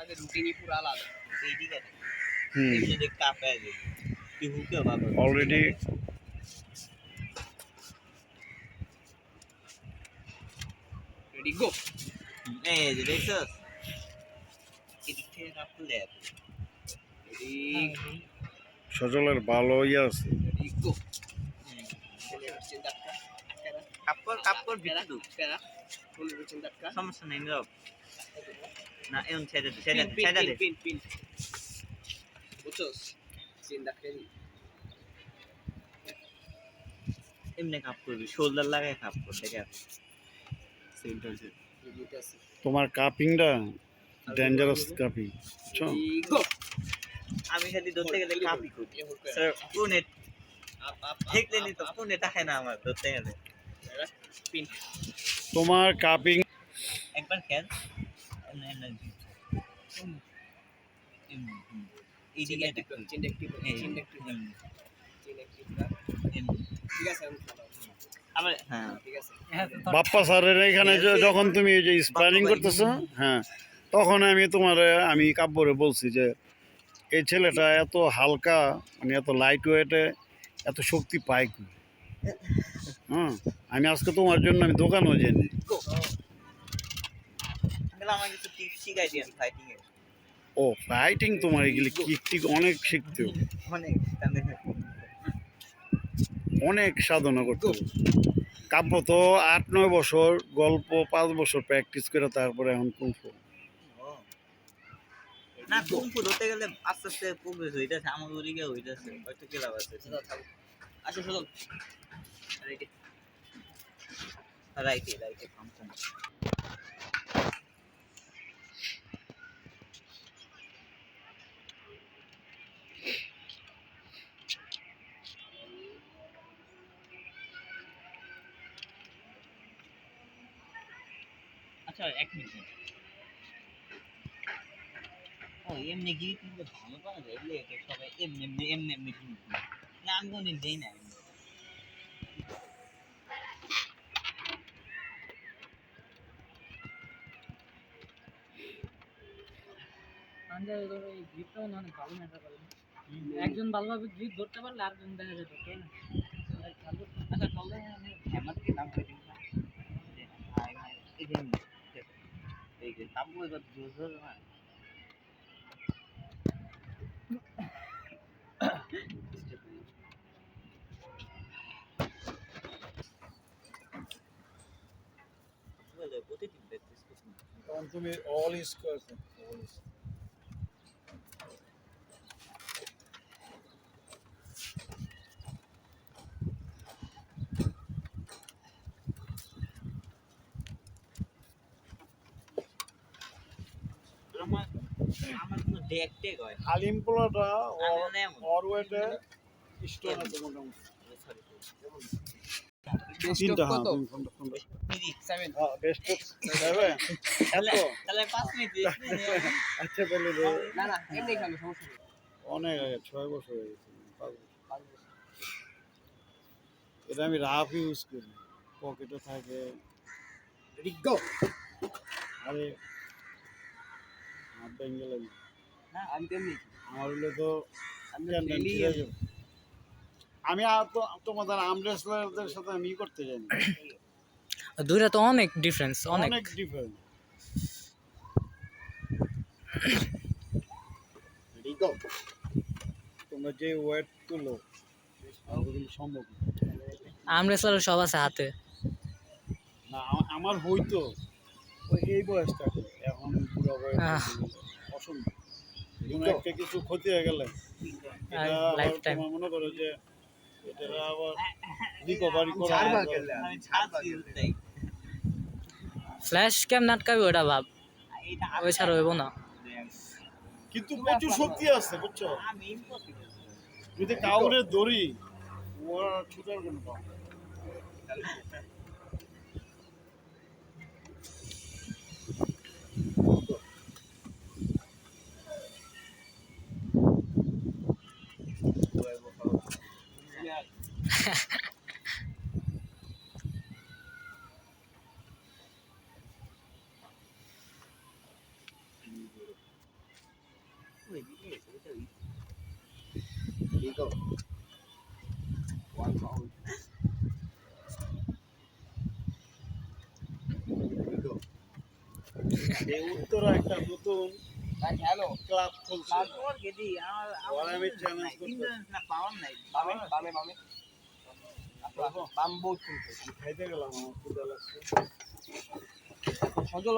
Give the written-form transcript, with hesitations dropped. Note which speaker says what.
Speaker 1: আমাদের রুটিনই পুরো আলাদা।
Speaker 2: এইদিকে
Speaker 3: হুম
Speaker 2: এমনি যে কাপে আগে তুই হুকেও ভালো
Speaker 3: অলরেডি
Speaker 1: রেডি গো।
Speaker 2: এই যে দেখছস এদিক থেকে কাপ তুলে
Speaker 1: রেডি
Speaker 3: সজলের ভালো ইয়ে আছে।
Speaker 1: Ready go. চিন্তা
Speaker 2: কাপ কর ভিতরে ঢুক
Speaker 1: কেরা 15 চিন্তা
Speaker 2: সমস্যা নেই রব না এমন ছেড়ে দে
Speaker 1: পিন পিন বুঝছস চিন্তা করি
Speaker 2: এমনি কাপ করবি শোল্ডার লাগায় কাপ কর দেখে সিম্পল
Speaker 1: রেডিতে আছে।
Speaker 3: তোমার কাপিংটা ডেঞ্জারাস কাপিং বুঝছো?
Speaker 1: Ready go.
Speaker 2: আমি খালি ধরতে গেলে কাপই করি স্যার কোনে
Speaker 1: আপ আপ
Speaker 2: দেখলে নি তো কোনে তাকায় না আমার ধরতে গেলে
Speaker 1: পিন
Speaker 3: তোমার কাপিং
Speaker 2: একবার খেল এইদিকে
Speaker 1: চিন্তা ঠিক আছে
Speaker 2: আবার হ্যাঁ
Speaker 1: ঠিক আছে
Speaker 3: বাপ্পা স্যারের এখানে যখন তুমি এই যে স্প্যারিং করতেছো, হ্যাঁ, তখন আমি কাব্যরে বলছি যে এই ছেলেটা এত হালকা, মানে এত লাইট ওয়েটে এত শক্তি পায় কি। হ্যাঁ, আমি আজকে তোমার জন্য আমি দোকানও যাইনি।
Speaker 2: আমার কিছু টিপস শিখাই দিন ফাইটিং এর
Speaker 3: ও ফাইটিং, তোমার এগুলি কিক টিক অনেক শিখতে হবে,
Speaker 2: অনেক
Speaker 3: অনেক সাধনা করতে হবে। কাব্য তো 8-9 বছর গল্প, 5 বছর প্র্যাকটিস করে তারপরে এখন কুংফু।
Speaker 2: না কুংফু ধরতে গেলে আস্তে আস্তে প্রোগ্রেস হইতাছে আমার ওদিকে হইতাছে হয়তো কি লাভ আছে
Speaker 1: আসো সুজন রেডি
Speaker 2: রাইটে কাম কম আচ্ছা এক মিনিট ও এমনি গিয়ে কিন্তু ভালো পাওয়া যায় এগুলো এটা সবাই এমনি না আমি কোনদিন দেই না
Speaker 4: একজন ভালোভাবে গ্রিপ ধরতে পারলে আরেকজন দেখা যায় ধরতে পারে না।
Speaker 2: আচ্ছা চলে আমি আমার থেকে দাম করে দিন এই যে তাম্বু এবার জোর না বলে প্রতিদিন প্র্যাকটিস করছি
Speaker 3: তখন তুমি অল ইজ করছো, অল ইজ।
Speaker 2: আমার আমার কোনো ডেক হয়
Speaker 3: হালিম পোলাটা
Speaker 2: আমি মানে এমন
Speaker 3: অর ওয়েটে স্টোন আছে মোটামুটি
Speaker 2: সরি
Speaker 1: বেস্ট
Speaker 3: তিনটা।
Speaker 1: কত
Speaker 3: হ্যাঁ, কোনটা
Speaker 1: 7
Speaker 3: হ্যাঁ, বেস্ট যাবে এত।
Speaker 2: তাহলে 5 মিনিট
Speaker 3: আচ্ছা তাহলে
Speaker 1: না না এমনি খাবে সমস্যা নেই
Speaker 3: অনেক আগে 6 বছর হয়ে গেছে, 5 বছর। এটা আমি রাফ ইউজ করি, পকেটে থাকে।
Speaker 1: রেডি গো
Speaker 3: আরে হাত ভেঙে গেলে
Speaker 1: না আমি তেমনি
Speaker 3: আমার হলে তো
Speaker 1: আমি
Speaker 3: টেন্ডেন্সি
Speaker 1: daily
Speaker 3: হয়ে যাবে। আমি আর তো তোমাদের আমরেসলারদের সাথে আমি করতে জানি,
Speaker 4: দুইটা তো অনেক ডিফারেন্স, অনেক
Speaker 3: অনেক ডিফারেন্ট।
Speaker 1: রেডি গো
Speaker 3: তোমরা যে ওয়েট তুলো ওগুলো সম্ভব না।
Speaker 4: আমরেসলার সব আছে হাতে।
Speaker 3: না আমার হইতো ওই এই বয়সটা, এখন পুরো বয়স অসম্ভব। কোনো একটা কিছু ক্ষতি হয়ে গেলে এটা আবার
Speaker 4: Lifetime.
Speaker 3: তোমার মনে করো যে এটা আবার রিকভারি করা
Speaker 2: আমি ছাড়ছি তাই
Speaker 4: ফ্ল্যাশ ক্যাম নাটকাবি ওটা ভাব,
Speaker 2: এটা
Speaker 4: ওই ছাড়া হইব না।
Speaker 3: কিন্তু প্রচুর শক্তি আছে বুঝছো।
Speaker 2: আমি ইম্পসিবল
Speaker 3: যদি কাউরে দড়ি ওরা ছুটার কোনো পাবে না।
Speaker 1: Ready, go. One foul. Ready, go.
Speaker 3: এই উত্তরা একটা নতুন
Speaker 2: হ্যালো
Speaker 3: ক্লাব খুলছে
Speaker 2: তারপর গেদি
Speaker 3: ওরা আমি challenge করতে-
Speaker 2: ইন্টারনেট না পাওয়ার নাই
Speaker 1: বামে, বামে, বামে। বাম বহুত খুলছে।
Speaker 3: খাইতে গেলাম আমার ক্ষুধা লাগছে
Speaker 2: সজল